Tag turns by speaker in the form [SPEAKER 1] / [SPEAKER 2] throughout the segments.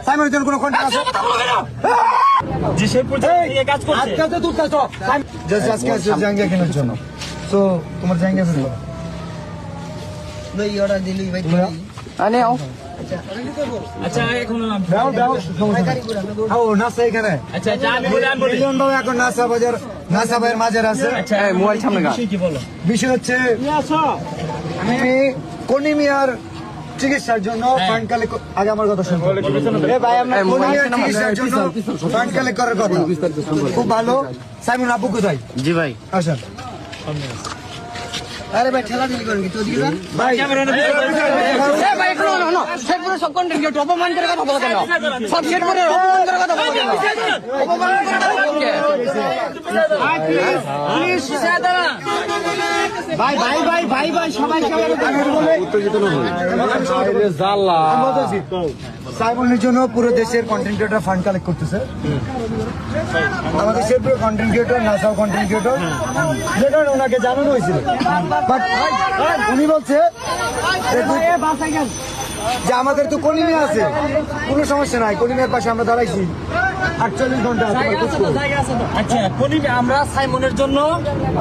[SPEAKER 1] সাইমনের জন্য কোনো কন্ট্যাক্ট আছে?
[SPEAKER 2] যে সে পর্যন্ত কাজ করছে
[SPEAKER 1] আজকে তো তুই কাজ জাস্ট আজকে আছে জাঙ্গিয়া কেনার জন্য। সো তোমার জাঙ্গিয়া আছে
[SPEAKER 3] ভাই অর্ডার দিলি ভাই
[SPEAKER 1] আনে আও।
[SPEAKER 2] আচ্ছা এখন
[SPEAKER 1] দাও দাও ও নাসা এখানে।
[SPEAKER 2] আচ্ছা আচ্ছা আমি বলি
[SPEAKER 1] মিলন বাবু এখন নাসা বাজার নাসা ভাইয়ের মাঝে আছে।
[SPEAKER 2] আচ্ছা মোবাইল সামনে গা কি বলো
[SPEAKER 1] বিষয় হচ্ছে আমি কনিমিয়ার চিকিৎসার জন্য ফান্ড কালেক্ট আগে আমার কথা শুনুন। ভাই আমরা কনিমিয়ার চিকিৎসার জন্য ফান্ড কালেক্ট করার কথা। খুব ভালো। সাইমন আপু কোথায়?
[SPEAKER 4] জি ভাই
[SPEAKER 1] আসেন।
[SPEAKER 3] আরে ভাই ঠেলা দিলি করেন কি তো দিকে
[SPEAKER 1] ভাই
[SPEAKER 3] এ ভাই একটু না শেরপুরে সব কন্টেন্ট কেউ অপমান করে কথা বলা কেন সব শেরপুরে অপমান করে কথা বলা কেন অপমান করে কথা বলা প্লিজ সাদা ভাই ভাই ভাই ভাই ভাই সবাই
[SPEAKER 1] উত্তেজিত না হই। আরে জাল্লা। সাইমনের জন্য পুরো দেশের কন্টেন্ট ক্রিয়েটর ফান্ড কালেক্ট করতেছে। আমাদের শেরপুরে কন্টেন্ট ক্রিয়েটর নাসাও কন্টেন্ট ক্রিয়েটর যেটা ওনাকে জানানো হয়েছিল, বাট উনি বলছে যে আমাদের তো কলিমিয়া আছে, কোনো সমস্যা নাই, কলিমিয়ার পাশে আমরা দাঁড়াইছি 48 ঘন্টা।
[SPEAKER 2] আচ্ছা কোনি আমরা সাইমনের জন্য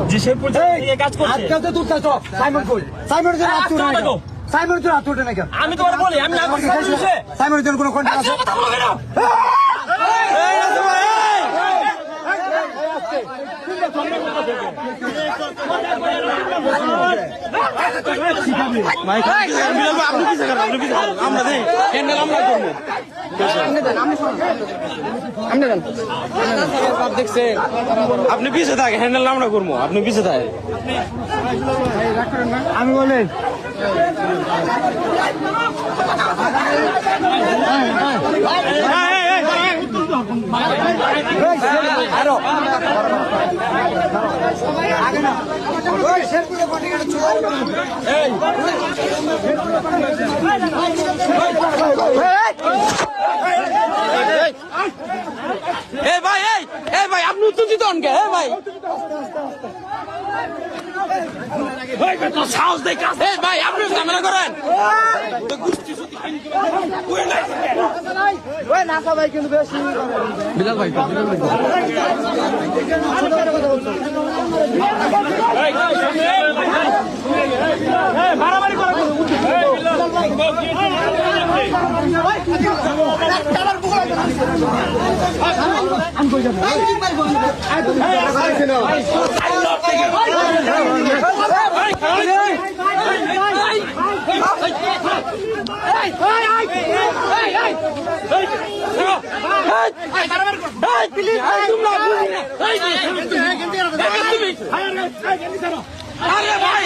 [SPEAKER 2] যে সে পর্যন্ত কাজ করছে
[SPEAKER 1] আজকে তো তুই কাজ সাইমন কই? সাইমনের জন্য আত্মুট নাই কেন? সাইমনের জন্য আত্মুট নাই কেন?
[SPEAKER 2] আমি তোমার বলি আমি না করছি
[SPEAKER 1] সাইমনের জন্য কোনো কন্ট্যাক্ট আছে?
[SPEAKER 4] আপনি পিছে থাকে হ্যান্ডেল আমরা করবো আপনি পিছে থাকে
[SPEAKER 1] আমি বলেন আরো আগে না ওই শেরপুরে কন্ট্যাক্ট চলে
[SPEAKER 4] এই ভাই আপনি উত্তেজিত হন কে ভাই সাহস দেখ ভাই আপনি ঝামেলা করেন
[SPEAKER 1] নাসা ভাই কিন্তু বেশি
[SPEAKER 4] বিলাল ভাই
[SPEAKER 2] মারামারি করো
[SPEAKER 1] আমি কই যাবো
[SPEAKER 4] আরে ভাই